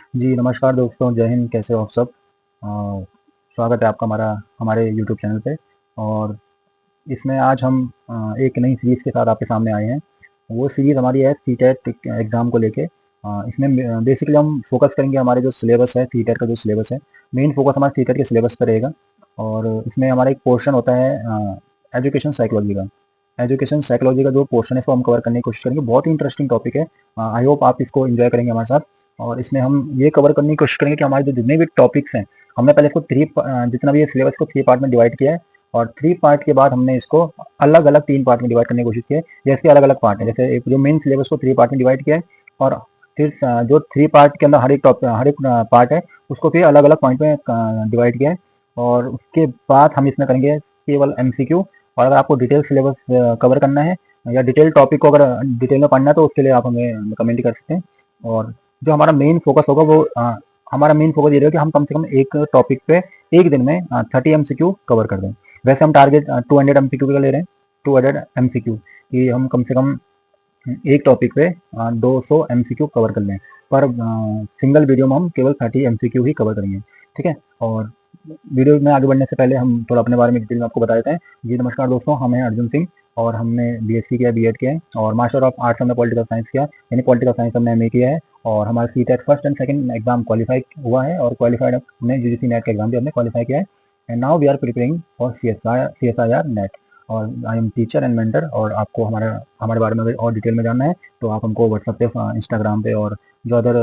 जी, नमस्कार दोस्तों, जय हिंद। कैसे हो आप सब? स्वागत है आपका हमारे यूट्यूब चैनल पे। और इसमें आज हम एक नई सीरीज़ के साथ आपके सामने आए हैं। वो सीरीज़ हमारी है सीटेट एग्ज़ाम को लेके। इसमें बेसिकली हम फोकस करेंगे हमारे जो सिलेबस है, सीटेट का जो सिलेबस है, मेन फोकस हमारा सीटेट के सिलेबस पे रहेगा। और इसमें हमारा एक पोर्शन होता है एजुकेशन साइकोलॉजी का। एजुकेशन साइकोलॉजी का जो पोर्शन है इसको हम कवर करने की कोशिश करेंगे। बहुत ही इंटरेस्टिंग टॉपिक है। आई होप आप इसको एंजॉय करेंगे हमारे साथ। और इसमें हम ये कवर करने की कोशिश करेंगे कि हमारे जो जितने भी टॉपिक्स हैं, हमने पहले इसको जितना भी ये सिलेबस को 3 पार्ट में डिवाइड किया है। और 3 पार्ट के बाद हमने इसको अलग-अलग 3 पार्ट में डिवाइड करने की कोशिश की है। जैसे अलग-अलग पार्ट है, जैसे एक जो मेन सिलेबस को 3 पार्ट में डिवाइड किया है। और फिर जो 3 पार्ट के अंदर हर एक पार्ट है, उसको फिर अलग-अलग पॉइंट में डिवाइड किया है। और उसके बाद हम इसमें करेंगे केवल एमसीक्यू। और अगर आपको डिटेल सिलेबस कवर करना है या डिटेल टॉपिक को अगर डिटेल में पढ़ना है तो उसके लिए आप हमें कमेंट कर सकते हैं। और जो हमारा मेन फोकस होगा वो हमारा मेन फोकस ये रहेगा कि हम कम से कम एक टॉपिक पे एक दिन में 30 एमसीक्यू कवर कर दें। वैसे हम टारगेट 200 एमसीक्यू का ले रहे हैं। 200 एमसीक्यू कि हम कम से कम एक टॉपिक पे 200 एमसीक्यू कवर कर लें। पर सिंगल वीडियो में हम केवल 30 एमसीक्यू ही कवर करेंगे। ठीक है। और वीडियो में आगे बढ़ने से पहले हम थोड़ा अपने बारे में डिटेल में आपको बता देते हैं। जी नमस्कार दोस्तों, हम हैं अर्जुन सिंह। और हमने बीएससी किया, बीएड किया है, और मास्टर ऑफ आर्ट्स हमने पॉलिटिकल साइंस किया, यानी पॉलिटिकल साइंस हमने एमए किया है। और हमारा CTET first and second exam qualify हुआ है, और क्वालिफाइड हमने यूजीसी नेट का एग्जाम भी हमने क्वालिफाई किया है। And now we are preparing for CSIR NET. और I am teacher and mentor. और आपको हमारे बारे में अगर और डिटेल में जानना है तो आप हमको व्हाट्सएप पे, इंस्टाग्राम पे, और जो अदर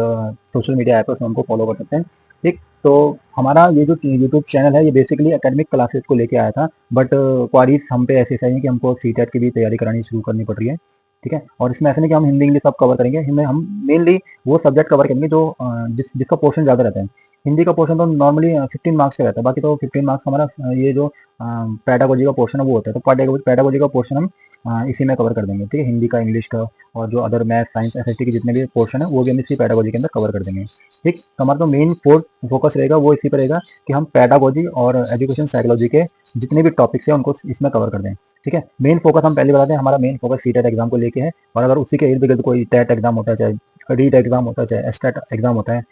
सोशल मीडिया ऐप है उसमें हमको फॉलो कर सकते हैं। ठीक। तो हमारा ये जो यूट्यूब चैनल है ये बेसिकली एकेडमिक क्लासेस को लेके आया था। बट क्वारीज हम पे ऐसी है कि हमको सीटेट की भी तैयारी करानी शुरू करनी पड़ रही है। ठीक है। और इसमें ऐसा नहीं कि हम हिंदी इंग्लिश सब कवर करेंगे। हिंदी हम मेनली वो सब्जेक्ट कवर करेंगे जो जिसका पोर्शन ज़्यादा रहता है। हिंदी का पोर्शन तो नॉर्मली 15 मार्क्स का रहता है। बाकी तो 15 मार्क्स हमारा ये जो पैडागोजी का पोर्शन है वो होता है। तो पैडागोजी का पोर्शन हम इसी में कवर कर देंगे। ठीक है। हिंदी का, इंग्लिश का, और जो अदर मैथ, साइंस, एसएसटी के जितने भी पोर्शन है वो भी हम इसी पैडागोजी के अंदर कवर कर देंगे। ठीक। तो हमारा तो मेन फोकस रहेगा वो इसी पर रहेगा कि हम पैडागोजी और एजुकेशन साइकोलॉजी के जितने भी टॉपिक्स हैं उनको इसमें कवर कर दें। ठीक है। मेन फोकस हम पहले बताते हैं, हमारा मेन फोकस सीटेट एग्जाम को लेके है। और अगर उसी के इर्द गिर्द कोई टेट एग्जाम होता है, चाहे रीट एग्जाम होता है, चाहे एस्टेट एग्जाम होता है,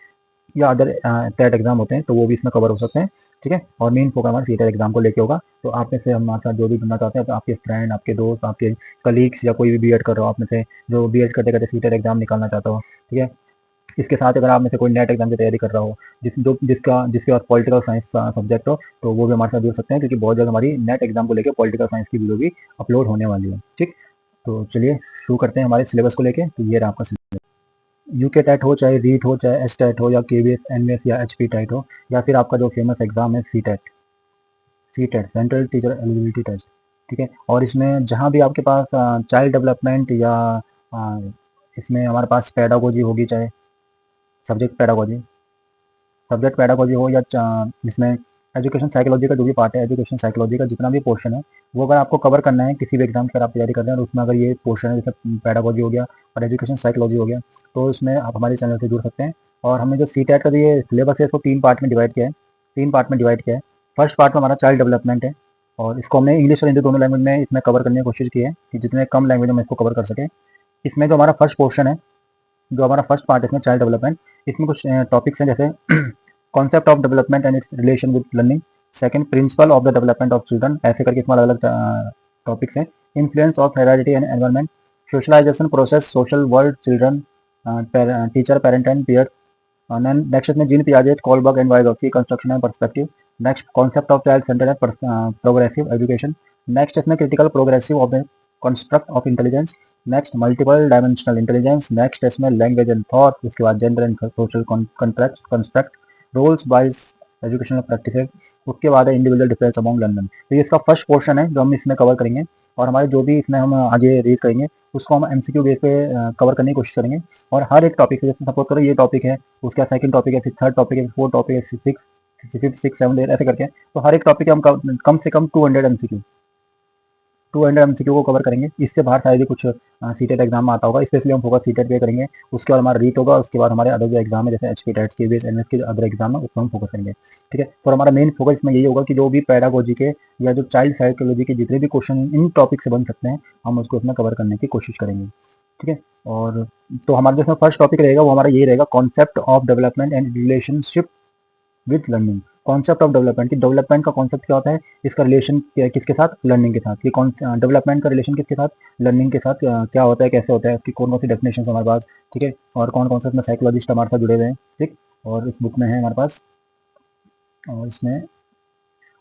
या अदर टेट एग्जाम होते हैं, तो वो भी इसमें कवर हो सकते हैं। ठीक है। और मेन फोकस हमारा सीटेट एग्जाम को लेके होगा। तो आप में से हमारे साथ जो भी बनना चाहते हैं, तो आपके फ्रेंड, आपके दोस्त, आपके कलीग्स, या कोई भी बीएड कर रहा हो आप में से जो बीएड करते करते सीटेट एग्जाम निकालना चाहता हो। ठीक है। इसके साथ अगर आप में से कोई नेट एग्जाम की तैयारी कर रहा हो, जिसके पास पॉलिटिकल साइंस का सब्जेक्ट हो, तो वो भी हमारे साथ जुड़ सकते हैं, क्योंकि बहुत जल्द हमारी नेट एग्जाम को लेकर पॉलिटिकल साइंस की वीडियो भी अपलोड होने वाली है। ठीक। तो चलिए शुरू करते हैं हमारे सिलेबस को लेके। तो ये रहा आपका सिलेबस। यूके टेट हो, चाहे रीट हो, चाहे एस टेट हो, या केवीएस, एनवीएस, या एचपी टेट हो, या फिर आपका जो फेमस एग्जाम है C TET, central teacher eligibility test. ठीक है। और इसमें जहाँ भी आपके पास चाइल्ड डेवलपमेंट, या आ, इसमें हमारे पास पेडागोजी होगी, चाहे सब्जेक्ट पेडागोजी हो, या इसमें एजुकेशन साइकोलॉजी का जो भी पार्ट है, एजुकेशन साइकोलॉजी का जितना भी पोर्शन है, वो अगर आपको कवर करना है किसी भी एग्जाम की आप तैयारी कर रहे हैं, और उसमें अगर ये पोर्शन है, जैसे पेडागोजी हो गया और एजुकेशन साइकोलॉजी हो गया, तो इसमें आप हमारे चैनल से जुड़ सकते हैं। और हमने जो सी टेट का जो ये सिलेबस है इसको 3 पार्ट में डिवाइड किया है। फर्स्ट पार्ट में हमारा चाइल्ड डेवलपमेंट है, और इसको हमने इंग्लिश और हिंदी दोनों लैंग्वेज में इसमें कवर करने की कोशिश की है कि जितने कम लैंग्वेज में इसको कवर कर सके। इसमें जो हमारा फर्स्ट पोर्शन है, जो हमारा फर्स्ट पार्ट है इसमें चाइल्ड डेवलपमेंट, इसमें कुछ टॉपिक्स हैं, जैसे concept of development and its relation with learning. Second, principle of the development of children. ऐसे करके इसमें अलग अलग टॉपिक्स हैं। Influence of heredity and environment, socialization process, social world, children, teacher, parent and peer. Next इसमें Jean Piaget, Kohlberg and Vygotsky, construction and perspective. Next, concept of child centred and progressive education. Next इसमें critical progressive of the construct of intelligence. Next, multiple dimensional intelligence. Next इसमें language and thought. उसके बाद gender and social construct, roles wise educational practices. उसके बाद है individual difference among learner. तो ये इसका फर्स्ट पोर्शन है जो हम इसमें कवर करेंगे। और हमारे जो भी इसमें हम आगे रीड करेंगे उसको हम एमसीक्यू बेस पे कवर करने की कोशिश करेंगे। और हर एक टॉपिक से, जैसे सपोज करो ये टॉपिक है, उसका सेकंड टॉपिक है, फिर थर्ड टॉपिक है, फोर्थ टॉपिक है, फिफ्थ, सिक्स, सेवन, ऐसे करके। तो हर एक टॉपिक हम कम से कम 200 एमसीक्यू को कवर करेंगे। इससे बाहर शायद ही कुछ सीटेट एग्जाम में आता होगा, स्पेशली हम फोकस सीटेट पे करेंगे। उसके बाद हमारा रीट होगा, उसके बाद हमारे अदर जो एग्जाम है, जैसे एचपी टेट, केवीएस, एनएस के अदर एग्जाम है, उसको हम फोकस करेंगे। ठीक है। तो हमारा मेन फोकस इसमें यही होगा कि जो भी पैडागोजी के या जो चाइल्ड साइकोलॉजी के जितने भी क्वेश्चन इन टॉपिक से बन सकते हैं, हम उसको इसमें कवर करने की कोशिश करेंगे। ठीक है। और तो हमारा जो इसमें फर्स्ट टॉपिक रहेगा वो हमारा यही रहेगा, concept of development and relationship with learning. Concept of development, कि डेवलपमेंट का कॉन्सेप्ट क्या होता है, इसका रिलेशन किसके साथ, लर्निंग के साथ। कि कौन डेवलपमेंट का रिलेशन किसके साथ, लर्निंग के साथ क्या होता है, कैसे होता है, उसकी कौन कौन सी डेफिनेशन हमारे पास, ठीक है। और कौन कौन से इसमें साइकोलॉजिस्ट हमारे साथ जुड़े हुए हैं, ठीक। और इस बुक में है हमारे पास, और इसमें,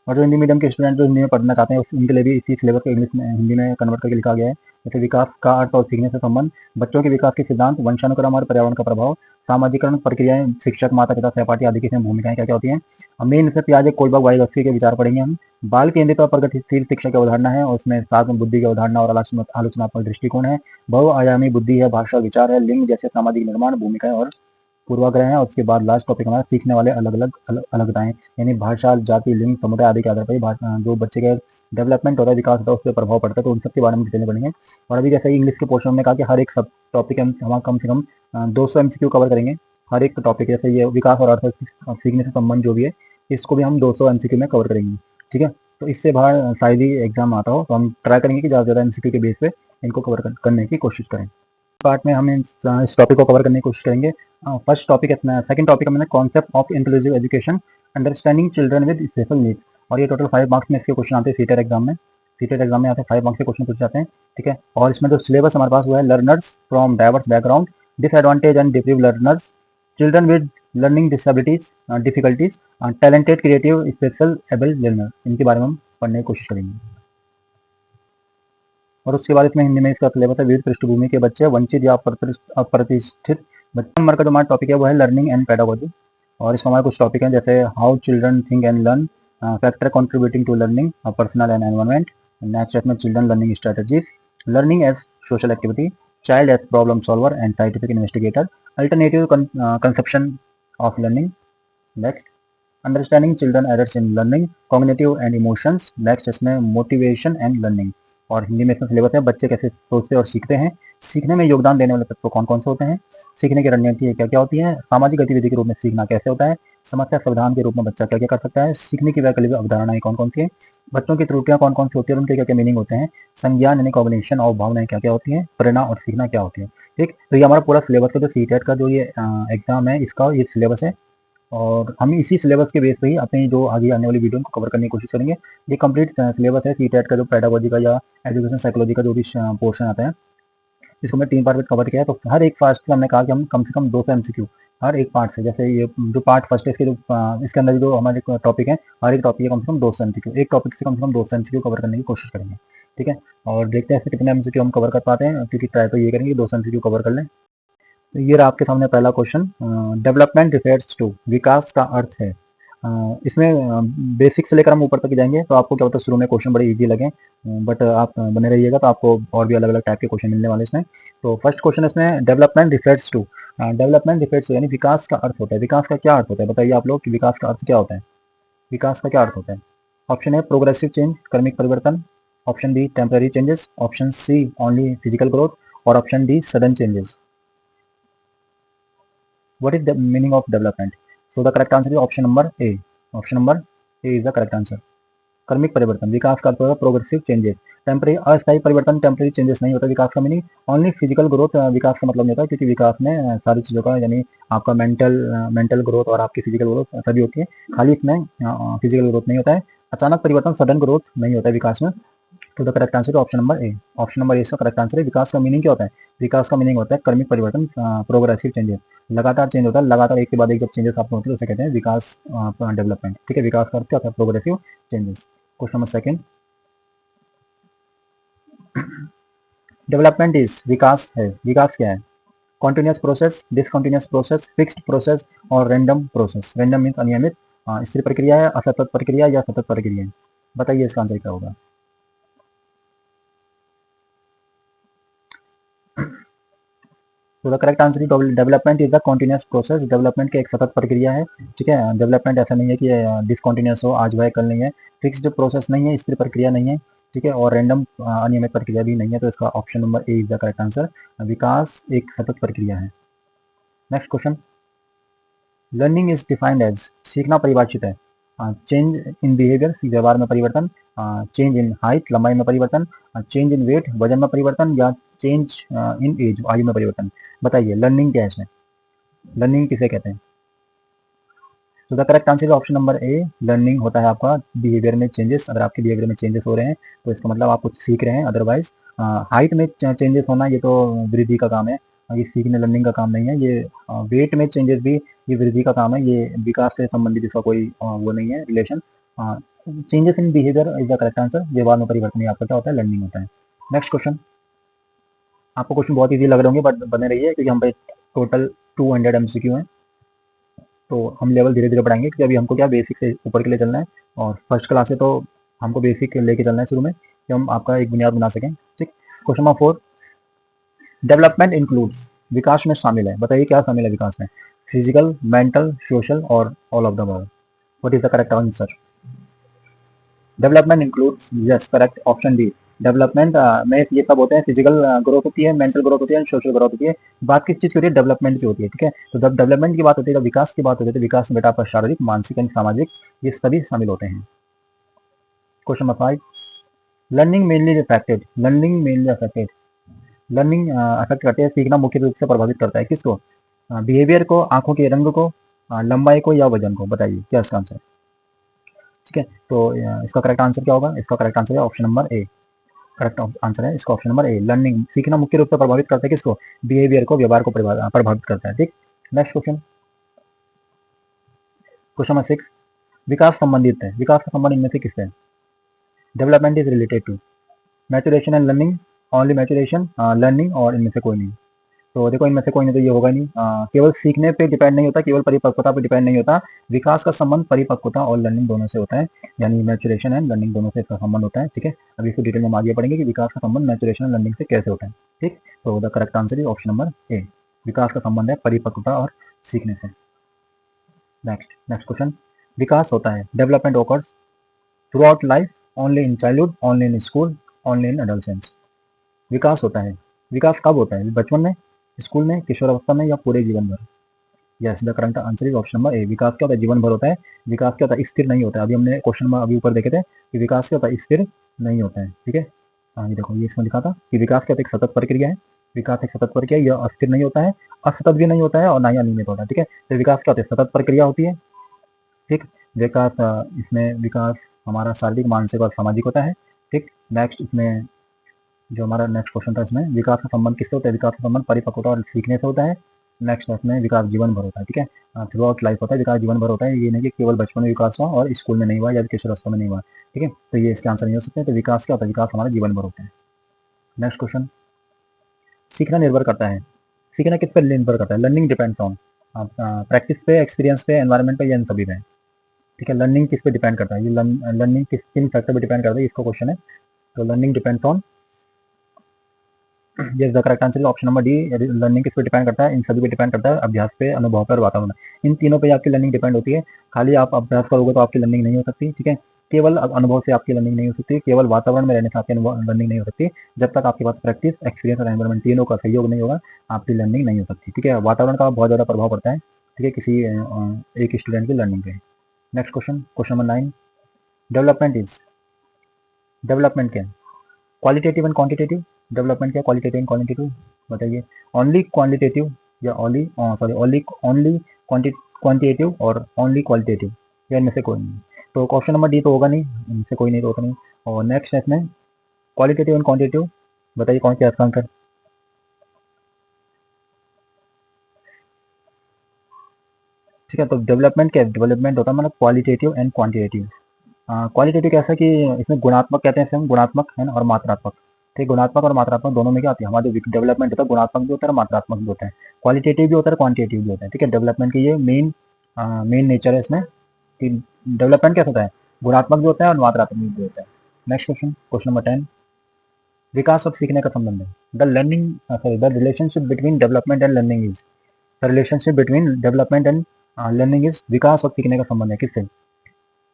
और जो हिंदी मीडियम के स्टूडेंट जो हिंदी में पढ़ना चाहते हैं उनके लिए भी इसी सिलेबस को इंग्लिश में, हिंदी में कन्वर्ट करके लिखा गया है। जैसे विकास का अर्थ और सीखने से संबंध, बच्चों के विकास के सिद्धांत, वंशानुक्रम और पर्यावरण का प्रभाव, सामाजिकरण प्रक्रियाएं, शिक्षक, माता पिता, सहपाठी आदि की इसमें भूमिकाएं क्या क्या होती हैं। मेन इसमें प्याजे, कोलबर्ग, वाइगोत्स्की के विचार पढ़ेंगे हम। बाल केंद्रित और प्रगतिशील शिक्षा की अवधारणा है, और उसमें साथ में बुद्धि की अवधारणा और आलोचनात्मक दृष्टिकोण है। बहुआयामी बुद्धि है, भाषा, विचार है, लिंग जैसे सामाजिक निर्माण, भूमिकाएं और पूर्वाग्रह है। और उसके बाद लास्ट टॉपिक हमारा सीखने वाले अलग अलग अलगताएं, यानी भाषा, जाति, लिंग, समुदाय आदि के आधार पर जो बच्चे का डेवलपमेंट होता है, विकास होता है, उस पर प्रभाव पड़ता है। तो उन सब के बारे में डिटेल पढ़ेंगे। और अभी जैसे इंग्लिश के पोर्शन में कहा कि हर एक सब टॉपिक हम कम से कम 200 MCQ कवर करेंगे हर एक टॉपिक। जैसे ये विकास और अर्थ सीखने से संबंध जो भी है, इसको भी हम 200 MCQ में कवर करेंगे, ठीक है। तो इससे बाहर शायद ही एग्जाम आता हो, तो हम ट्राई करेंगे कि ज़्यादा से ज़्यादा MCQ के बेस पे इनको कवर करने की कोशिश करें। पार्ट में हम इस टॉपिक को कवर करने की कोशिश करेंगे। फर्स्ट टॉपिक है, सेकंड टॉपिक है concept of inclusive education, understanding children with special needs. और ये टोटल 5 मार्क्स में इसके क्वेश्चन आते हैं सीटेट एग्जाम में। सीटेट एग्जाम में आते हैं 5 मार्क्स के क्वेश्चन पूछे जाते हैं, ठीक है। और इसमें जो सिलेबस हमारे पास हुआ है, learners from diverse background, disadvantage and deprive learners, children with learning disabilities difficulties, talented creative special able learner, इनके बारे में हम पढ़ने की कोशिश करेंगे। और उसके बाद इसमें हिंदी में इसका सिलेबस है, विविध पृष्ठभूमि के बच्चे, वंचित या अप्रतिष्ठित बच्चे। नंबर का जो हमारा टॉपिक है वो है लर्निंग एंड पेडागोजी। और इसमें हमारे कुछ टॉपिक हैं, जैसे how children think and learn, factor contributing to learning, personal and environment. Next इसमें children learning strategies, learning as social activity, child as problem solver and scientific investigator, alternative conception of learning. Next understanding children errors in learning, cognitive and emotions. Next इसमें motivation and learning. और हिंदी में इसमें syllabus है, बच्चे कैसे सोचते और सीखते हैं, सीखने में योगदान देने वाले तत्व कौन कौन से होते हैं, सीखने की रणनीति क्या क्या होती है, सामाजिक गतिविधि के रूप में सीखना कैसे होता है, समस्या समाधान के रूप में बच्चा क्या क्या कर सकता है, सीखने की वैकल्पिक अवधारणाएं कौन कौन सी है, बच्चों की त्रुटियां कौन कौन सी होती है और उनके क्या क्या मीनिंग होते हैं, संज्ञान यानी कॉग्निशन और भावनाएं क्या क्या होती हैं, प्रेरणा और सीखना क्या होती है, ठीक। तो ये हमारा पूरा सिलेबस है, जो सीटेट का जो ये एग्जाम है इसका ये सिलेबस है। और हम इसी सिलेबस के बेस पे ही अपनी जो आगे आने वाली वीडियो को कवर करने की कोशिश करेंगे। ये कंप्लीट सिलेबस है सीटेट का, जो पेडागोजी का या एजुकेशन साइकोलॉजी का जो भी पोर्शन आता है, इसको मैं 3 पार्ट में कवर किया है। तो हर एक पार्ट से हमने कहा कि हम कम से कम 200 MCQ हर एक पार्ट से, जैसे ये जो पार्ट फर्स्ट है इसके जो इसके अंदर जो हमारे टॉपिक है, हर एक टॉपिक है कम से कम 200 MCQ, एक टॉपिक से कम से कम 200 MCQ कवर करने की कोशिश करेंगे, ठीक है। और देखते हैं ऐसे कितने MCQ हम कवर कर पाते हैं, क्योंकि ट्राई तो ये करेंगे 200 MCQ कवर कर लें। तो ये रहा आपके सामने पहला क्वेश्चन, डेवलपमेंट रिफर्स टू, विकास का अर्थ है। इसमें बेसिक से लेकर हम ऊपर तक जाएंगे, तो आपको क्या होता है शुरू में क्वेश्चन बड़े इजी लगे, बट आप बने रहिएगा तो आपको और भी अलग अलग टाइप के क्वेश्चन मिलने वाले इसमें। तो फर्स्ट क्वेश्चन इसमें, development refers to, development refers यानी विकास का अर्थ होता है। विकास का क्या अर्थ होता है, बताइए आप लोग कि विकास का अर्थ क्या होता है, विकास का क्या अर्थ होता है। ऑप्शन ए प्रोग्रेसिव चेंज, क्रमिक परिवर्तन, option B temporary changes, option C only physical growth, और option D sudden changes. What is the meaning of development? So the correct answer is option number A. Option number A is the correct answer. कर्मिक परिवर्तन, विकास का अर्थ होगा progressive changes. Temporary अस्थायी परिवर्तन, temporary changes नहीं होता विकास का meaning. Only physical growth विकास का मतलब नहीं होता, क्योंकि विकास में सारी चीज़ों का, यानी आपका मेंटल ग्रोथ और आपकी फिजिकल ग्रोथ सभी होती है, खाली इसमें फिजिकल ग्रोथ नहीं होता है। अचानक परिवर्तन, सडन ग्रोथ नहीं होता है विकास में। तो the correct answer option number A. Option number ए इसका करेक्ट आंसर है। विकास का मीनिंग क्या होता है, विकास का मीनिंग होता है कर्मिक परिवर्तन, प्रोग्रेसिव चेंजेस, लगातार चेंज होता है, लगातार एक के बाद एक जब चेंजेस आपको होते हैं उसे कहते हैं विकास, डेवलपमेंट, ठीक है। विकास का अर्थ क्या होता है, progressive changes. Question number second, development is, विकास है, विकास क्या है, continuous process, discontinuous process, fixed process और रैंडम प्रोसेस। रैंडम मीन्स अनियमित, स्थिर प्रक्रिया है, असतत प्रक्रिया या सतत प्रक्रिया है। बताइए इसका आंसर क्या होगा। तो the correct answer is development is the continuous process. Development की एक सतत प्रक्रिया है, ठीक है। डेवलपमेंट ऐसा नहीं है कि डिसकॉन्टिन्यूस हो, आज वह कल नहीं है, फिक्स्ड प्रोसेस नहीं है, स्थिर प्रक्रिया नहीं है, ठीक है, और रैंडम अनियमित प्रक्रिया भी नहीं है। तो इसका option number A is the correct answer. विकास एक सतत प्रक्रिया है। Next question, learning is defined as, सीखना परिभाषित है, चेंज इन बिहेवियर, व्यवहार में परिवर्तन, चेंज इन हाइट, लंबाई में परिवर्तन, चेंज इन वेट, वजन में परिवर्तन, या चेंज इन एज, आयु में परिवर्तन। बताइए लर्निंग क्या है इसमें, लर्निंग किसे कहते हैं? तो the correct answer option number A, learning होता है आपका बिहेवियर में चेंजेस। अगर आपके बिहेवियर में चेंजेस हो रहे हैं तो इसका मतलब आप कुछ सीख रहे हैं। अदरवाइज हाइट में चेंजेस होना ये तो वृद्धि का काम है, ये सीखने लर्निंग का काम नहीं है। ये वेट में चेंजेस भी ये वृद्धि का काम है, ये विकास से संबंधित इसका कोई वो नहीं है relation. Changes in behaviour is the correct answer, व्यवहार में परिवर्तन ही आपका क्या होता है, लर्निंग होता है। नेक्स्ट क्वेश्चन, आपको क्वेश्चन बहुत ईजी लग रहे होंगे बट बने रहिए क्योंकि हम पे टोटल 200 MCQ हैं। तो हम लेवल धीरे धीरे बढ़ाएंगे क्योंकि अभी हमको क्या बेसिक से ऊपर के लिए चलना है, और फर्स्ट क्लास से तो हमको बेसिक लेके चलना है शुरू में कि हम आपका एक बुनियाद बना सकें। ठीक, क्वेश्चन नंबर 4, डेवलपमेंट इंक्लूड्स, विकास में शामिल है। बताइए क्या शामिल है विकास में, फिजिकल, मेंटल, सोशल और all of the above. What is the correct answer? Development includes, yes correct, option D. Development में ये सब होते हैं, फिजिकल ग्रोथ होती है, मेंटल ग्रोथ होती है, सोशल ग्रोथ होती है। बात किस चीज की होती है, डेवलपमेंट की होती है। ठीक है, तो जब डेवलपमेंट की बात होती है, जब विकास की बात होती है, तो विकास में बेटा आपका शारीरिक, मानसिक एंड सामाजिक ये सभी शामिल होते हैं। Question number 5, learning mainly affected, learning mainly affected, learning affect करते हैं, सीखना मुख्य रूप से प्रभावित करता है किसको, बिहेवियर को, आंखों के रंग को, लंबाई को या वजन को। बताइए क्या इसका आंसर? ठीक है, तो इसका करेक्ट आंसर क्या होगा, इसका करेक्ट आंसर है ऑप्शन नंबर ए। करेक्ट आंसर है इसका ऑप्शन नंबर ए, लर्निंग, सीखना मुख्य रूप से प्रभावित करता है किसको, बिहेवियर को, व्यवहार को प्रभावित करता है। ठीक, नेक्स्ट क्वेश्चन, क्वेश्चन नंबर 6, विकास संबंधित है, विकास का संबंध इनमें से किससे है? Development is related to maturation and learning, only maturation, learning और इनमें से कोई नहीं। तो देखो इनमें से कोई नहीं तो ये होगा नहीं, केवल सीखने पे डिपेंड नहीं होता, केवल परिपक्वता पे डिपेंड नहीं होता। विकास का संबंध परिपक्वता और लर्निंग दोनों से होता है, यानी मैचुरेशन एंड लर्निंग दोनों से इसका संबंध होता है। ठीक है, अभी इसको डिटेल में हम आगे पढ़ेंगे कि विकास का संबंध मैचुरेशन एंड लर्निंग से कैसे होता है। ठीक, तो the correct answer is option number A, विकास का संबंध है परिपक्वता और सीखने से। नेक्स्ट क्वेश्चन, विकास होता है, development occurs throughout life, only in childhood, only in school, only in adolescence. विकास होता है, विकास कब होता है, बचपन में, स्कूल में, किशोरावस्था में या पूरे जीवन भर? Yes the current answer is option number A, विकास क्या होता है, जीवन भर होता है। विकास क्या होता है, स्थिर नहीं होता है। अभी हमने क्वेश्चन में अभी ऊपर देखे थे कि विकास क्या होता है, स्थिर नहीं होता है। ठीक है, हाँ ये देखो ये इसमें लिखा था कि विकास क्या होता है, एक सतत प्रक्रिया है। विकास एक सतत प्रक्रिया, यह अस्थिर नहीं होता है, असतत भी नहीं होता है और ना ही अनियमित होता है। ठीक है, तो विकास क्या होता है, सतत प्रक्रिया होती है। ठीक, विकास इसमें विकास हमारा शारीरिक, मानसिक और सामाजिक होता है। ठीक, नेक्स्ट इसमें जो हमारा नेक्स्ट क्वेश्चन था, इसमें विकास का संबंध किससे होता है, विकास का संबंध परिपक्वता और सीखने से होता है। नेक्स्ट इसमें विकास जीवन भर होता है। ठीक है, थ्रू आउट लाइफ होता है, विकास जीवन भर होता है, ये नहीं कि केवल बचपन में विकास हुआ और स्कूल में नहीं हुआ या किशोरावस्था में नहीं हुआ। ठीक है, तो ये इसके आंसर नहीं हो सकते। तो विकास क्या होता है, विकास हमारा जीवन भर होता है। नेक्स्ट क्वेश्चन, सीखना निर्भर करता है, सीखना किस पर निर्भर करता है, लर्निंग डिपेंड्स ऑन, प्रैक्टिस पे, एक्सपीरियंस पे, एनवायरमेंट पे या इन सभी पे। ठीक है, लर्निंग किस पे डिपेंड करता है, ये लर्निंग किन फैक्टर पे डिपेंड करता है, इसका क्वेश्चन है। तो learning depends on, yes the correct answer option number D, learning किस पे डिपेंड करता है, इन सभी पे डिपेंड करता है, अभ्यास पे, अनुभव पर, वातावरण, इन तीनों पे आपकी लर्निंग डिपेंड होती है। खाली आप अभ्यास करोगे तो आपकी लर्निंग नहीं हो सकती। ठीक है, केवल अनुभव से आपकी लर्निंग नहीं हो सकती, केवल वातावरण में रहने से आपकी लर्निंग नहीं हो सकती। जब तक आपके पास प्रैक्टिस, एक्सपीरियंस और एनवायरमेंट तीनों का सहयोग नहीं होगा, आपकी लर्निंग नहीं हो सकती। ठीक है, वातावरण का बहुत ज़्यादा प्रभाव पड़ता है, ठीक है, किसी एक स्टूडेंट की लर्निंग पे। Next question, question number 9, development is, development क्या है, क्वालिटेटिव एंड क्वांटिटेटिव, डेवलपमेंट क्या, क्वालिटेटिव एंड क्वांटिटेटिव। बताइए ओनली क्वांटिटेटिव या only sorry only only quantitative और ओनली क्वालिटेटिव, या इनमें से कोई नहीं। तो ऑप्शन नंबर डी तो होगा नहीं, इनसे कोई नहीं तो होता नहीं। और नेक्स्ट है इसमें क्वालिटेटिव एंड क्वांटिटेटिव, बताइए कौन सा आंसर? ठीक है, तो डेवलपमेंट क्या, डेवलपमेंट होता है मतलब क्वालिटेटिव एंड क्वांटिटेटिव। क्वालिटेटिव कैसा कि इसमें गुणात्मक कहते हैं, हम गुणात्मक है ना, और मात्रात्मक। ठीक, गुणात्मक और मात्रात्मक दोनों में क्या होती है, हमारा जो डेवलपमेंट होता है गुणात्मक भी होता है और मात्रात्मक भी होता है, क्वालिटेटिव भी होता है, क्वांटिटेटिव भी होता है। ठीक है, डेवलपमेंट की ये मेन नेचर है इसमें कि डेवलपमेंट कैसा होता है, गुणात्मक भी होता है और मात्रात्मक भी होता है। नेक्स्ट क्वेश्चन, क्वेश्चन नंबर 10, विकास और सीखने का संबंध है, the learning sorry the relationship between development and learning is, the relationship between development and learning is, विकास और सीखने का संबंध है किससे,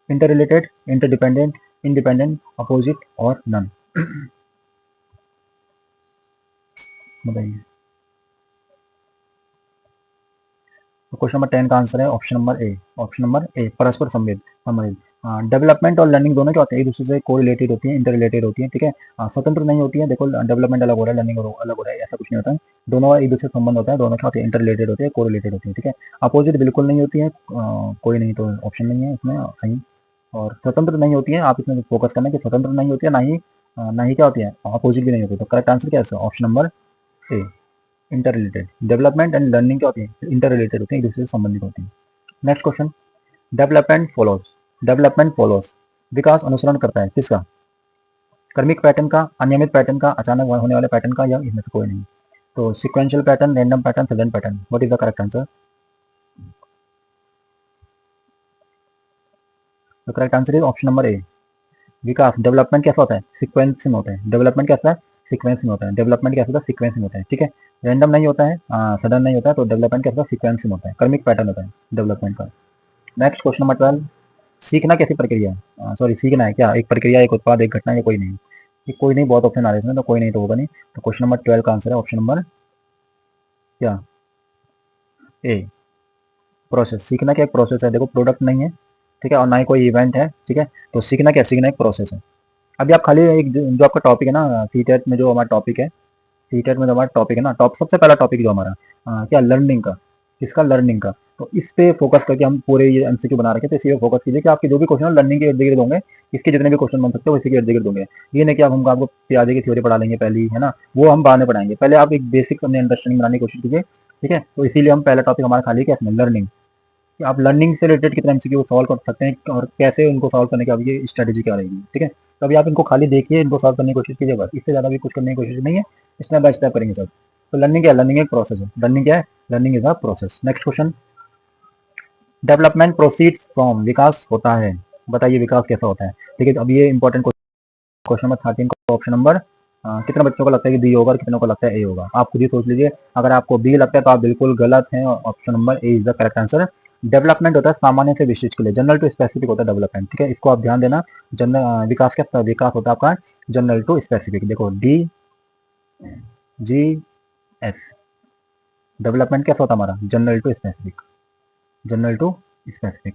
inter related, interdependent, independent, opposite और नन। बताइए, तो क्वेश्चन नंबर 10 का आंसर है option number A, option number A, परस्पर संबंधित। डेवलपमेंट और लर्निंग दोनों क्या होते हैं, एक दूसरे से कोरिलेटेड होती है, इंटर रिलेटेड होती है, ठीक है। स्वतंत्र नहीं होती है। देखो डेवलपमेंट अलग हो रहा है, लर्निंग अलग हो रहा है, ऐसा कुछ नहीं होता है। दोनों एक दूसरे से संबंध होता है, दोनों क्या होते हैं, इंटर रिलेटेड होते हैं, कोरिलेटेड होती है, ठीक है। अपोजिट बिल्कुल नहीं होती है, कोई नहीं तो ऑप्शन नहीं है इसमें सही। और स्वतंत्र नहीं होती है, आप इसमें फोकस करना है कि स्वतंत्र नहीं होती है, ना ही क्या होती है, अपोजिट भी नहीं होती। तो करेक्ट आंसर क्या है, option number A, inter related. Development and learning क्या होती है, इंटर रिलेटेड होती है, एक दूसरे से संबंधित होती है। Next question, development follows. Development follows, विकास अनुसरण करता है किसका, क्रमिक पैटर्न का, अनियमित पैटर्न का, अचानक होने वाले पैटर्न का, या इनमें से कोई नहीं। तो sequential pattern, random pattern, sudden pattern, what is the correct answer. तो correct answer is option number A, विकास। डेवलपमेंट कैसा होता है, सीक्वेंस में होता है। डेवलपमेंट कैसा है, सीक्वेंस में होता है। डेवलपमेंट कैसा होता है, सीक्वेंस में होता है, ठीक है। रैंडम नहीं होता है, सडन नहीं होता है। तो डेवलपमेंट कैसा होता है, सीक्वेंस में होता है, क्रमिक पैटर्न होता है डेवलपमेंट का। नेक्स्ट क्वेश्चन नंबर 12, सीखना कैसी प्रक्रिया है, सॉरी सीखना है क्या, एक प्रक्रिया, एक उत्पाद, एक घटना, या कोई नहीं। ये कोई नहीं, बहुत ऑप्शन आ रहे हैं इसमें, तो कोई नहीं तो होगा नहीं। तो क्वेश्चन नंबर 12 का आंसर है ऑप्शन नंबर क्या, ए, प्रोसेस। सीखना क्या एक प्रोसेस है, देखो प्रोडक्ट नहीं है, ठीक है, और ना ही कोई इवेंट है, ठीक है। तो सीखना क्या, सीखना एक प्रोसेस है। अभी आप खाली एक जो आपका टॉपिक है ना, सीटेट में जो हमारा टॉपिक है, सीटेट में जो हमारा टॉपिक है ना, सबसे पहला टॉपिक जो हमारा क्या, लर्निंग का, किसका, लर्निंग का। तो इस पे फोकस करके हम पूरे ये एमसीक्यू बना रखे, तो इसी पे फोकस कीजिए कि आपके जो भी क्वेश्चन लर्निंग के इर्द गिर्द होंगे, इसके जितने भी क्वेश्चन बन सकते हैं वो इसी के इर्द गिर्द होंगे। ये नहीं कि आप आपको प्याजे की थ्योरी पढ़ा लेंगे पहली, है ना, वो हम बाद में पढ़ाएंगे। पहले आप एक बेसिक अपने अंडरस्टैंडिंग बनाने की कोशिश कीजिए, ठीक है। तो इसीलिए हम पहला टॉपिक हमारा खाली क्या है, लर्निंग, कि आप लर्निंग से रिलेटेड कितने एमसीक्यू सॉल्व कर सकते हैं और कैसे उनको सॉल्व करने की आपकी स्ट्रेटेजी क्या रहेगी, ठीक है। तो अभी आप इनको खाली देखिए, इनको सॉल्व करने की कोशिश कीजिए, बस इससे ज़्यादा भी कुछ करने की कोशिश नहीं है, स्टेप बाय स्टेप करेंगे सब। तो लर्निंग क्या है, लर्निंग एक प्रोसेस है। लर्निंग क्या है, learning is a process. Next question, development proceeds from, विकास होता है, बताइए विकास कैसा होता है, ठीक है। अब ये इंपॉर्टेंट क्वेश्चन नंबर 13 का ऑप्शन नंबर कितने बच्चों को लगता है कि बी होगा और कितनों को लगता है ए होगा, आप खुद ही सोच लीजिए। अगर आपको बी लगता है तो आप बिल्कुल गलत हैं, option number A is the correct answer. Development होता है सामान्य से विशिष्ट के लिए, जनरल टू स्पेसिफिक होता है डेवलपमेंट, ठीक है, इसको आप ध्यान देना। जनरल विकास क्या, विकास होता है आपका जनरल टू स्पेसिफिक, देखो डी जी एस। डेवलपमेंट कैसा होता है हमारा, general to specific, general to specific,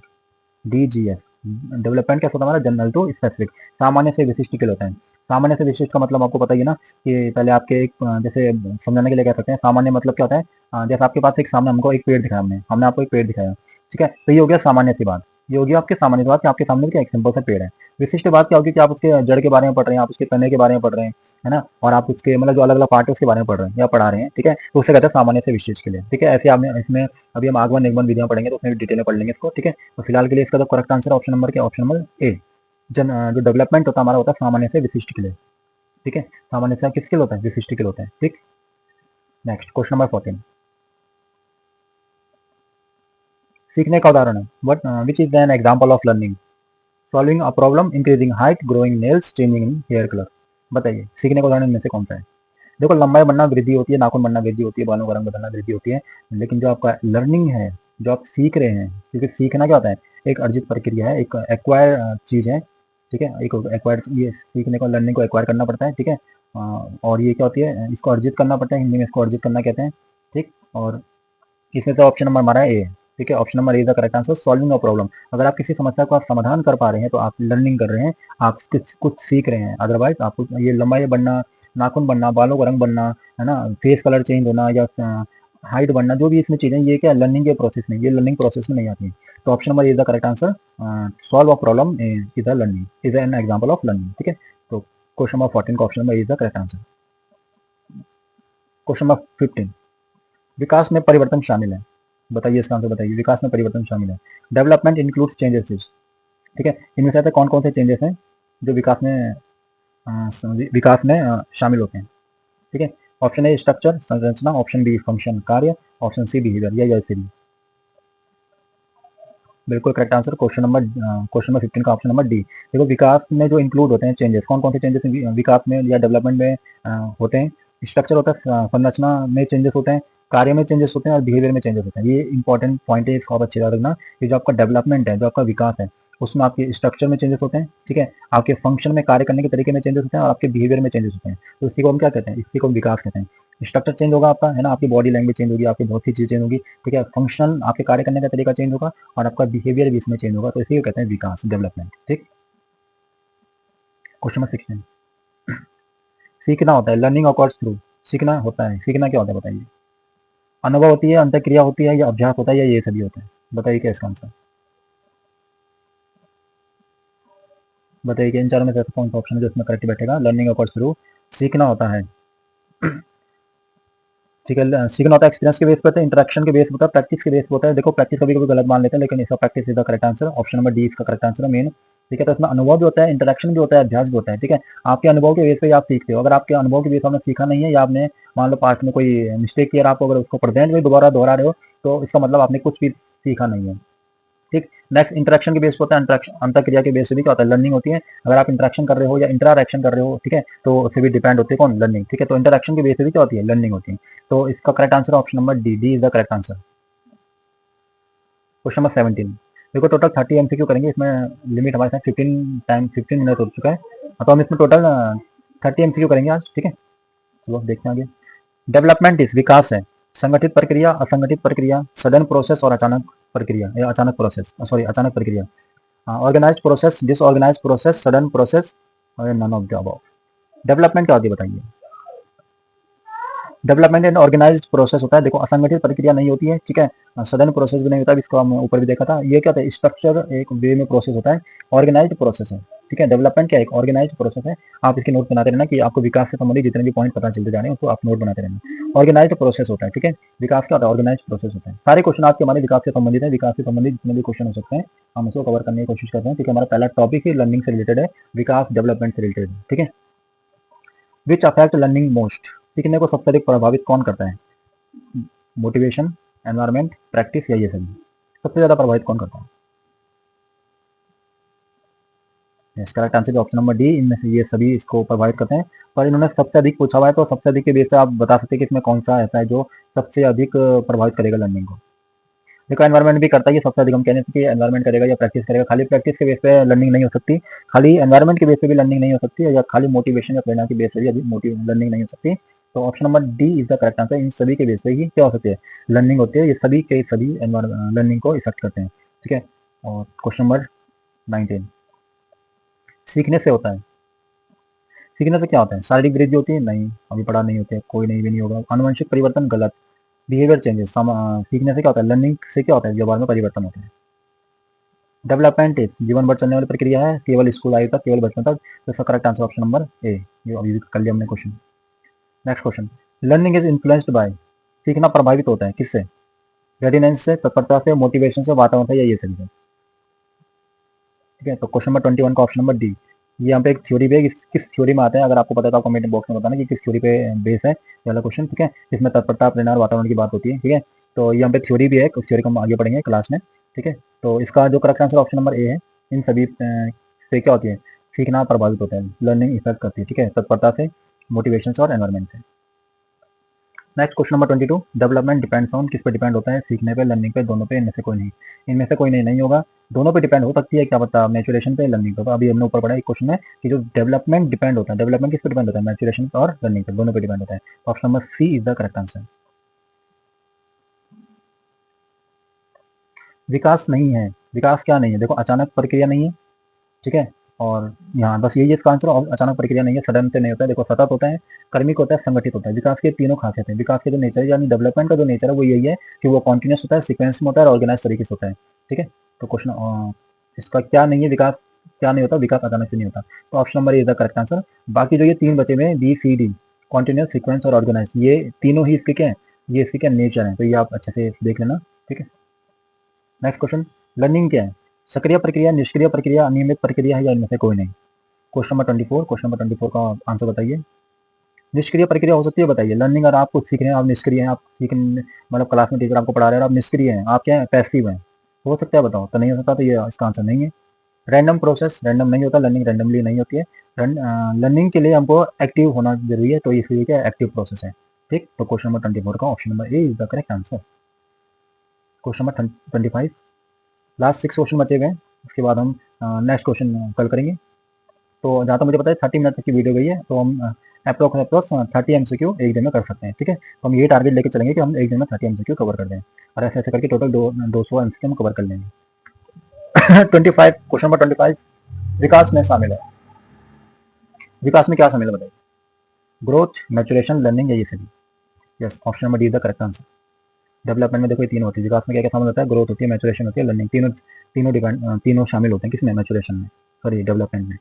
DGS. Development क्या होता है हमारा, जनरल टू स्पेसिफिक, सामान्य से विशिष्ट के लिए होता है। सामान्य से विशिष्ट का मतलब आपको पता ही है ना, कि पहले आपके एक जैसे समझाने के लिए कह सकते हैं, सामान्य मतलब क्या होता है, जैसे आपके पास एक सामने हमको एक पेड़ दिखाया, हमने हमने आपको एक पेड़ दिखाया, ठीक है। तो ये हो गया सामान्य सी बात, ये हो गया आपके सामान्य सी बात कि आपके सामने क्या एक सिंपल सा पेड़ है। विशिष्ट बात क्या होगी कि आप उसके जड़ के बारे में पढ़ रहे हैं, आप उसके तने के बारे में पढ़ रहे हैं, है ना, और आप उसके मतलब जो अलग अलग पार्ट है उसके बारे में पढ़ रहे हैं या पढ़ा रहे हैं, ठीक है। तो उससे कहते हैं सामान्य से विशिष्ट के लिए, ठीक है। ऐसे आपने इसमें अभी हम आगमन निगमन विधियां पढ़ेंगे तो उसमें भी डिटेल में पढ़ लेंगे इसको, ठीक है। तो फिलहाल के लिए इसका तो करेक्ट आंसर ऑप्शन नंबर क्या, ऑप्शन नंबर ए, जो डेवलपमेंट होता है हमारा होता है सामान्य से विशिष्ट के लिए, ठीक है। सामान्य से किसके लिए होता है, विशिष्ट के लिए होता है, ठीक। नेक्स्ट क्वेश्चन नंबर 14, सीखने का उदाहरण है, what which is an example of learning, solving a problem, increasing height, growing nails, changing in hair colour. बताइए सीखने का उदाहरण इनमें से कौन सा है। देखो लंबाई बढ़ना वृद्धि होती है, नाखून बढ़ना वृद्धि होती है, बालों का रंग बदलना वृद्धि होती है, लेकिन जो आपका लर्निंग है, जो आप सीख रहे हैं, क्योंकि सीखना क्या होता है, एक अर्जित प्रक्रिया है, एक एक्वायर चीज है, ठीक है। एक एक्वायर, ये सीखने को, लर्निंग को एक्वायर करना पड़ता है, ठीक है। और ये क्या होती है, इसको अर्जित करना पड़ता है, हिंदी में इसको अर्जित करना कहते हैं, ठीक। और इसमें तो ऑप्शन नंबर हमारा ए है, ठीक है। Option number A is the correct answer, solving a problem. अगर आप किसी समस्या को आप समाधान कर पा रहे हैं तो आप लर्निंग कर रहे हैं, आप कुछ कुछ सीख रहे हैं। अदरवाइज आपको ये लंबाई बढ़ना, नाखून बनना, बालों का रंग बनना, है ना, फेस कलर चेंज होना, या हाइट बढ़ना, जो भी इसमें चीजें, ये क्या लर्निंग के प्रोसेस में, ये लर्निंग प्रोसेस में नहीं आती है। तो option number is the correct answer, solve a problem is a learning, is an example of learning, ठीक है। तो क्वेश्चन नंबर 14 का option number is the correct answer. Question number 15, विकास में परिवर्तन शामिल है, बताइए इसका आंसर, बताइए विकास में परिवर्तन शामिल है। डेवलपमेंट इंक्लूड्स चेंजेस, ठीक है। इनमें से कौन कौन से चेंजेस हैं जो विकास में शामिल होते हैं, ठीक है। ऑप्शन ए स्ट्रक्चर, संरचना, ऑप्शन बी फंक्शन, कार्य, ऑप्शन सी बिहेवियर, या जैसे भी। बिल्कुल करेक्ट आंसर, क्वेश्चन नंबर 15 का ऑप्शन नंबर डी। देखो विकास में जो इंक्लूड होते हैं चेंजेस, कौन कौन से चेंजेस विकास में या डेवलपमेंट में होते हैं। स्ट्रक्चर होता है, संरचना में चेंजेस होते हैं, कार्य में चेंजेस होते हैं, और बिहेवियर में चेंजेस होते हैं। ये इंपॉर्टेंट पॉइंट है, इसको आप अच्छे से रखना कि जो आपका डेवलपमेंट है, जो आपका विकास है, उसमें आपके स्ट्रक्चर में चेंजेस होते हैं, ठीक है। आपके फंक्शन में, कार्य करने के तरीके में चेंजेस होते हैं, और आपके बिहेवियर में चेंजेस होते हैं। तो इसी को हम क्या कहते हैं, इसी को हम विकास कहते हैं। स्ट्रक्चर चेंज होगा आपका, है ना, आपकी बॉडी लैंग्वेज चेंज होगी, आपकी बहुत सी चीज़ चेंज होगी, ठीक है, फंक्शनल आपके कार्य करने का तरीका चेंज होगा और आपका बिहेवियर भी इसमें चेंज होगा, तो इसी को कहते हैं विकास, डेवलपमेंट। ठीक, क्वेश्चन नंबर 16, सीखना होता है, लर्निंग ऑकर्स थ्रू, सीखना होता है, सीखना क्या होता है बताइए? अनुभव होती है, अंतःक्रिया होती है, या अभ्यास होता है, या ये सभी होता है? बताइए क्या इसका आंसर, बताइए कि इन चारों में से कौन सा ऑप्शन है जो इसमें करेक्ट बैठेगा? लर्निंग ऑकर्स थ्रू, सीखना होता है, ठीक है, सीखना होता है एक्सपीरियंस के बेस पर, इंटरेक्शन के बेस पर होता है, प्रैक्टिस के बेस पर होता है। देखो प्रैक्टिस कभी कभी गलत मान लेते हैं, लेकिन इसका practice is the correct answer, option number D इसका करेक्ट आंसर है मेन। ठीक है, तो इसमें अनुभव भी होता है, इंटरेक्शन भी होता है, अभ्यास भी होता है। ठीक है, आपके अनुभव के बेस पे आप सीखते हो, अगर आपके अनुभव के बेस पर आपने सीखा नहीं है, या आपने मान लो पास्ट में कोई मिस्टेक किया, आप अगर उसको प्रेजेंट में दोबारा दोहरा रहे हो, तो इसका मतलब आपने कुछ भी सीखा नहीं है। ठीक, नेक्स्ट इंटरेक्शन के बेस पे होता है, इंटरेक्शन अंतःक्रिया के बेस पे भी क्या होता है? लर्निंग होती है। अगर आप इंटरेक्शन कर रहे हो या इंटरएक्शन कर रहे हो, ठीक है, तो उससे भी डिपेंड होती है कौन? लर्निंग। ठीक है, तो इंटरेक्शन के बेस पे भी क्या होती है? लर्निंग होती है। तो इसका correct answer option number D, D is the correct answer. Question number 17, देखो टोटल 30 एमसीक्यू करेंगे, इसमें लिमिट हमारे साथ 15 मिनट हो चुका है, तो हम इसमें टोटल 30 एमसीक्यू करेंगे आज। ठीक है, चलो देखते हैं आगे। डेवलपमेंट इज विकास है, संगठित प्रक्रिया, असंगठित प्रक्रिया, सडन प्रोसेस और अचानक प्रक्रिया, या अचानक प्रोसेस, सॉरी अचानक प्रक्रिया, organised process, disorganised process, sudden process, और none of the above. Development क्या होती है बताइए? डेवलपमेंट एंड ऑर्गेनाइज्ड प्रोसेस होता है। देखो असंगठित प्रक्रिया नहीं होती है, ठीक है, सडन प्रोसेस भी नहीं होता, इसको हम ऊपर भी देखा था। ये क्या होता है? स्ट्रक्चर एक वे में प्रोसेस होता है, ऑर्गेनाइज्ड प्रोसेस है। ठीक है, डेवलपमेंट क्या है? एक ऑर्गेनाइज्ड प्रोसेस है। आप इसके नोट बनाते रहना कि आपको विकास से संबंधित जितने भी पॉइंट पता चलते जा रहे हैं उसको आप नोट बनाते रहना। ऑर्गेनाइज्ड प्रोसेस होता है, ठीक है, विकास क्या होता है? ऑर्गेनाइज्ड प्रोसेस होता है। सारे क्वेश्चन आपके हमारे विकास से संबंधित है, विकास से संबंधित जितने भी क्वेश्चन हो सकते हैं हम उसको कवर करने की कोशिश करते हैं, क्योंकि हमारा पहला टॉपिक ही लर्निंग से रिलेटेड है, विकास डेवलपमेंट से रिलेटेड है। ठीक है, विच अफेक्ट लर्निंग मोस्ट, सीखने को सबसे अधिक प्रभावित कौन करता है? मोटिवेशन, एनवायरमेंट, प्रैक्टिस, या ये सभी? सबसे ज्यादा प्रभावित कौन करता है? इसका correct answer option number D, इनमें से ये सभी इसको प्रभावित करते हैं। पर इन्होंने सबसे अधिक पूछा हुआ है, तो सबसे अधिक के बेस से आप बता सकते हैं कि इसमें कौन सा ऐसा है जो सबसे अधिक प्रभावित करेगा लर्निंग को। देखो एनवायरमेंट भी करता है, ये सबसे अधिक हम कहने सकते हैं एनवायरमेंट करेगा या प्रैक्टिस करेगा। खाली प्रैक्टिस के बेस पे लर्निंग नहीं हो सकती, खाली एनवायरमेंट के बेस पे भी लर्निंग नहीं हो सकती है, या खाली मोटिवेशन या प्रेरणा के बेस पे भी लर्निंग नहीं हो सकती। तो option number D is the correct answer, इन सभी के बेस पे ही क्या हो सकती है? लर्निंग होती है। ये सभी के सभी लर्निंग को इफेक्ट करते हैं। ठीक है, और क्वेश्चन नंबर 19, सीखने से होता है, सीखने से क्या होता है? शारीरिक वृद्धि होती है? नहीं, अभी पढ़ा नहीं होते, कोई नहीं भी नहीं होगा। आनुवंशिक परिवर्तन? गलत। बिहेवियर चेंजेस, सीखने से क्या होता है? लर्निंग से क्या होता है? व्यवहार में परिवर्तन होता है। डेवलपमेंट इज जीवन भर चलने वाली प्रक्रिया है, केवल स्कूल आयु तक, केवल बचपन तक, तो इसका करेक्ट आंसर ऑप्शन नंबर ए, ये अभी कर लिया हमने question. Next question, learning is influenced by, सीखना प्रभावित होता है किससे? रेडिनेंस से, तत्परता से, मोटिवेशन से, वातावरण से, या ये सभी से? ठीक है, तो क्वेश्चन नंबर 21 का ऑप्शन नंबर डी। ये यहाँ पे एक थ्योरी पे, किस थ्योरी में आता है? अगर आपको पता है तो आप कमेंट बॉक्स में बताना कि किस थ्योरी पे बेस है ये वाला क्वेश्चन। ठीक है, इसमें तत्परता, प्रेरणा और वातावरण की बात होती है। ठीक है, तो यहाँ पे थ्योरी भी है, उस थ्योरी को हम आगे पढ़ेंगे क्लास में। ठीक है, तो इसका जो करेक्ट आंसर ऑप्शन नंबर ए है। इन सभी से क्या होती है? सीखना प्रभावित होता है, लर्निंग इफेक्ट करती है। ठीक है, तत्परता से, मोटिवेशन से और एनवायरमेंट से। Next question number 22, development depends on, किस पे डिपेंड होता है? सीखने पे, लर्निंग पे, दोनों पे, इनमें से कोई नहीं? इनमें से कोई नहीं नहीं होगा, दोनों पे डिपेंड हो सकती है, क्या पता मैचुरेशन पे, लर्निंग पे। तो अभी हमने ऊपर पढ़ा एक क्वेश्चन है कि जो डेवलपमेंट डिपेंड होता है, डेवलपमेंट किस पे डिपेंड होता है? मैचुरेशन और लर्निंग पे, दोनों पे डिपेंड होता है। Option number C is the correct answer. विकास नहीं है, विकास क्या नहीं है? देखो अचानक प्रक्रिया नहीं है, ठीक है, और यहाँ बस यही इसका आंसर, और अचानक प्रक्रिया नहीं है, सडन से नहीं होता है। देखो सतत होता है, कर्मिक होता है, संगठित होता है। विकास के तीनों खासियत है, विकास के जो नेचर है, यानी डेवलपमेंट का जो नेचर है वो यही है कि वो कॉन्टिन्यूस होता है, सीक्वेंस में होता है, और ऑर्गेनाइज तरीके से होता है। ठीक है, तो क्वेश्चन इसका क्या नहीं है? विकास क्या नहीं होता? विकास अचानक से नहीं होता, तो option number is the correct answer. बाकी जो ये तीन बचे हुए हैं, B C D, continuous, sequence और ऑर्गेनाइज, ये तीनों ही इसके क्या है? ये इसके क्या नेचर है, तो ये आप अच्छे से देख लेना। ठीक है, नेक्स्ट क्वेश्चन, लर्निंग क्या है? सक्रिय प्रक्रिया, निष्क्रिय प्रक्रिया, अनियमित प्रक्रिया है, या इनमें से कोई नहीं? क्वेश्चन नंबर 24, क्वेश्चन नंबर 24 का आंसर बताइए। निष्क्रिय प्रक्रिया हो सकती है, बताइए। लर्निंग, अगर आप कुछ सीख रहे हैं, आप निष्क्रिय हैं, आप सीख मतलब क्लास में टीचर आपको पढ़ा रहे हैं और आप निष्क्रिय हैं, आप क्या है? पैसिव हैं, हो सकता है? बताओ, तो नहीं हो सकता, तो ये इसका आंसर नहीं है। रैंडम प्रोसेस, रैंडम नहीं होता, लर्निंग रैंडमली नहीं होती है। लर्निंग के लिए हमको एक्टिव होना जरूरी है, तो इसलिए क्या एक्टिव प्रोसेस है। ठीक, तो क्वेश्चन नंबर 24 का option number A is the correct answer. Question number 25, last 6 question बचे हुए हैं, उसके बाद हम नेक्स्ट क्वेश्चन कल करेंगे। तो जहाँ तक मुझे पता है 30 मिनट तक की वीडियो गई है, तो हम अप्रोक्स 30 MCQ एक दिन में कर सकते हैं। ठीक है, तो हम ये टारगेट लेके चलेंगे कि हम एक दिन में 30 MCQ कवर कर दें, और ऐसे ऐसे करके टोटल 200 MCQ हम कवर कर लेंगे। 25 क्वेश्चन नंबर 25, विकास में शामिल है। विकास में क्या शामिल है बताइए? ग्रोथ, मैचुरेशन, लर्निंग, या ये सभी? Yes, option number D is the correct answer. Development में देखो ये तीन होती है, विकास में क्या क्या शामिल होता है? ग्रोथ होती है, मैचुरेशन होती है, लर्निंग, तीनों शामिल होते हैं किसमें? मैचुरेशन में, सॉरी डेवलपमेंट में।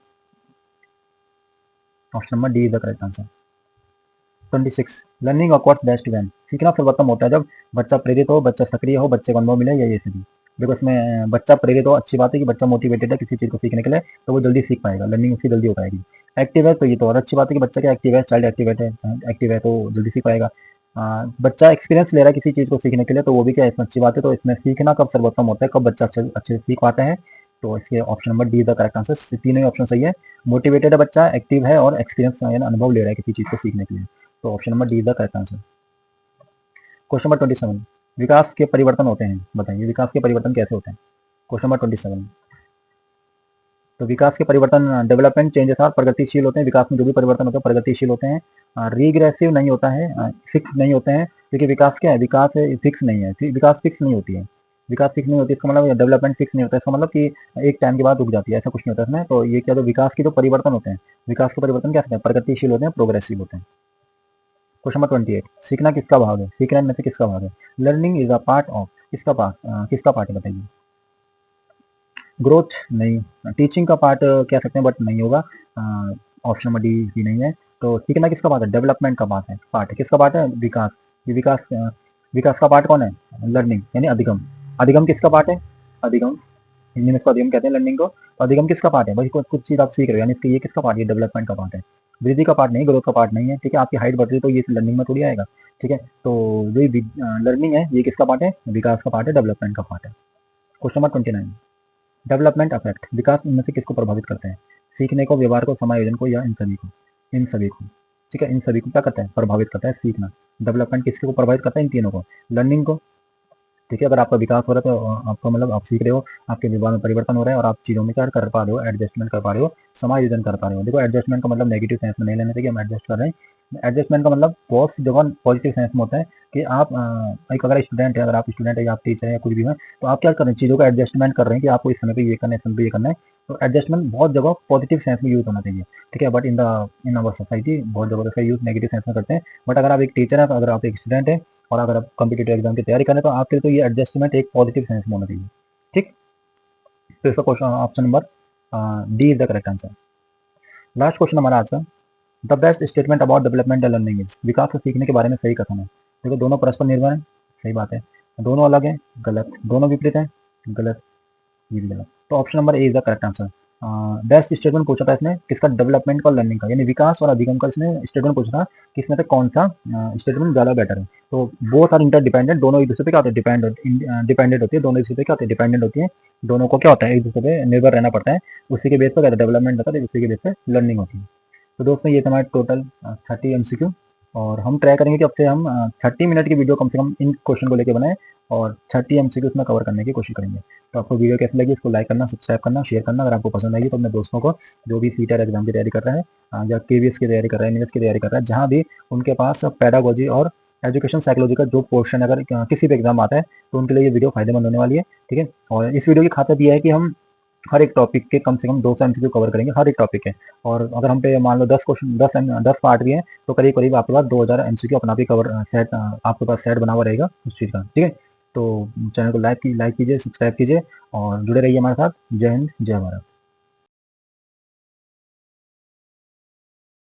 Option number D is the correct answer. 26, learning occurs best when, सीखना सर्वोत्तम होता है जब बच्चा प्रेरित हो, बच्चा सक्रिय हो, बच्चे को अनुभव मिले, या ये सभी? देखो इसमें बच्चा प्रेरित हो, अच्छी बात है कि बच्चा मोटिवेटेड है किसी चीज़ को सीखने के लिए, तो वो जल्दी सीख पाएगा, लर्निंग उसकी जल्दी हो पाएगी। एक्टिव है तो ये तो और अच्छी बात है कि बच्चा क्या एक्टिव है, चाइल्ड एक्टिव है तो जल्दी सीख पाएगा। बच्चा एक्सपीरियंस ले रहा है किसी चीज़ को सीखने के लिए, तो वो भी क्या इसमें अच्छी बात है। तो इसमें सीखना कब सर्वोत्तम होता है, कब बच्चा अच्छे से सीख पाता है, तो इसके option number D is the correct answer. तीनों ही ऑप्शन सही है। मोटिवेटेड है बच्चा, एक्टिव है और एक्सपीरियंस यानी अनुभव ले रहा है किसी चीज़ को सीखने के लिए, तो option number D is the correct answer. Question number 27, विकास के परिवर्तन होते हैं, बताइए विकास के परिवर्तन कैसे होते हैं? क्वेश्चन नंबर 27, तो विकास के परिवर्तन डेवलपमेंट चेंजेस आर प्रगतिशील होते हैं, विकास में जो भी परिवर्तन होते हैं प्रगतिशील होते हैं, रीग्रेसिव नहीं होता है, फिक्स नहीं होते हैं, क्योंकि विकास क्या है, विकास फिक्स नहीं है, विकास फिक्स नहीं होती है, विकास फिक्स नहीं होती इसका मतलब डेवलपमेंट फिक्स नहीं होता, इसका मतलब कि एक टाइम के बाद रुक जाती है, ऐसा कुछ नहीं होता इसमें। तो ये क्या, तो विकास के जो परिवर्तन होते हैं, विकास के परिवर्तन क्या होते हैं? प्रगतिशील होते हैं, प्रोग्रेसिव होते हैं। क्वेश्चन नंबर 28, सीखना किसका भाग है? सीखना में से किसका भाग है? Learning is a part of, किसका पार्ट है बताइए? ग्रोथ नहीं, टीचिंग का पार्ट कह सकते हैं बट नहीं होगा, ऑप्शन नंबर डी भी नहीं है। तो सीखना किसका पार्ट है? डेवलपमेंट का पार्ट है, किसका पार्ट है? विकास। ये विकास का पार्ट कौन है? लर्निंग यानी अधिगम। अधिगम किसका पार्ट है? अधिगम, हिंदी में इसको अधिगम कहते हैं लर्निंग को। तो अधिगम किसका पार्ट है भाई? कुछ चीज आप सीख रहे हो यानी इसके ये किसका पार्ट है? डेवलपमेंट का पार्ट है, वृद्धि का पार्ट नहीं, ग्रोथ का पार्ट नहीं है। ठीक है, आपकी हाइट बढ़ रही है तो ये लर्निंग में थोड़ी आएगा। ठीक है, तो जो लर्निंग है ये किसका पार्ट है? विकास का पार्ट है, डेवलपमेंट का पार्ट है। क्वेश्चन नंबर 29, डेवलपमेंट अफेक्ट, विकास इनमें से किसको प्रभावित करते हैं? सीखने को, व्यवहार को, समायोजन को, या इन सभी को? इन सभी को। ठीक है, इन सभी को क्या करता है? प्रभावित करता है सीखना। डेवलपमेंट किसको प्रभावित करता है? इन तीनों को। लर्निंग को, ठीक है, अगर आपका विकास हो रहा है तो आपको मतलब आप सीख रहे हो, आपके व्यवहार में परिवर्तन हो रहा है और आप चीज़ों में क्या कर पा रहे हो? एडजस्टमेंट कर पा रहे हो, समायोजन कर पा रहे हो। देखो एडजस्टमेंट का मतलब नेगेटिव सेंस में नहीं लेने से कि हम एडजस्ट कर रहे हैं। एडजस्टमेंट का मतलब बहुत सी जगह पॉजिटिव सेंस में होता है कि आप एक अगर स्टूडेंट है, अगर आप स्टूडेंट है या आप टीचर है या कुछ भी है, तो आप क्या कर रहे हैं? चीज़ों का एडजस्टमेंट कर रहे हैं कि आपको इस समय पे ये करना है, इस समय पे ये करना है। तो एडजस्टमेंट बहुत जगह पॉजिटिव सेंस में यूज होना चाहिए। ठीक है, बट इन आवर सोसाइटी बहुत जगह इसका यूज नेगेटिव सेंस में करते हैं। बट अगर आप एक टीचर है, अगर आप एक स्टूडेंट है और अगर आप कॉम्पिटेटिव एग्जाम की तैयारी करें तो आपके लिए तो ये एडजस्टमेंट एक पॉजिटिव सेंस में होना चाहिए। ठीक, तो इसका question option number D is the correct answer. Last question हमारा answer, the best statement about development and learning is, विकास और सीखने के बारे में सही कथन है। देखो दोनों परस्पर निर्भर है, सही बात है। दोनों अलग है, गलत। दोनों विपरीत है, गलत। ये भी गलत। तो option number A is the correct answer. Best statement पूछा था इसने किसका? डेवलपमेंट का, लर्निंग का, यानी विकास और अधिगम का इसने स्टेटमेंट पूछा था कि इसमें से कौन सा स्टेटमेंट ज़्यादा बेटर है। तो बोथ आर इंटरडिपेंडेंट, दोनों एक दूसरे पे क्या होते हैं? डिपेंडेंट होती है, दोनों एक दूसरे पे क्या होते हैं? डिपेंडेंट होती है। दोनों को क्या होता है? एक दूसरे पे निर्भर रहना पड़ता है। उसी के बेस पर क्या होता है? डेवलपमेंट होता है, उसी के बेस पे लर्निंग होती है। तो दोस्तों ये हमारे टोटल 30 MCQ, और हम ट्राई करेंगे कि अब से हम 30 मिनट की वीडियो कम से कम इन क्वेश्चन को लेकर बनाएं और 30 MCQ उसमें कवर करने की कोशिश करेंगे। तो आपको वीडियो कैसी लगी इसको लाइक करना, सब्सक्राइब करना, शेयर करना। अगर आपको पसंद आएगी तो अपने दोस्तों को, जो भी सीटर एग्जाम की तैयारी कर रहा है या KVS की तैयारी कर रहा है, NVS की तैयारी कर रहा है, जहाँ भी उनके पास पेडागोजी और एजुकेशन साइकोलॉजी का जो पोर्शन अगर किसी भी एग्जाम आता है तो उनके लिए ये वीडियो फायदेमंद होने वाली है। ठीक है, और इस वीडियो की खासियत यह है कि हम हर एक टॉपिक के कम से कम 200 MCQ कवर करेंगे, हर एक टॉपिक के। और अगर हम पे मान लो 10 क्वेश्चन, 10 पार्ट भी हैं तो करीब करीब आपके पास 2000 MCQ अपना भी कवर सेट आपके पास सेट बना हुआ रहेगा उस चीज़ का। ठीक है, तो चैनल को लाइक कीजिए, सब्सक्राइब कीजिए और जुड़े रहिए हमारे साथ। जय हिंद, जय भारत।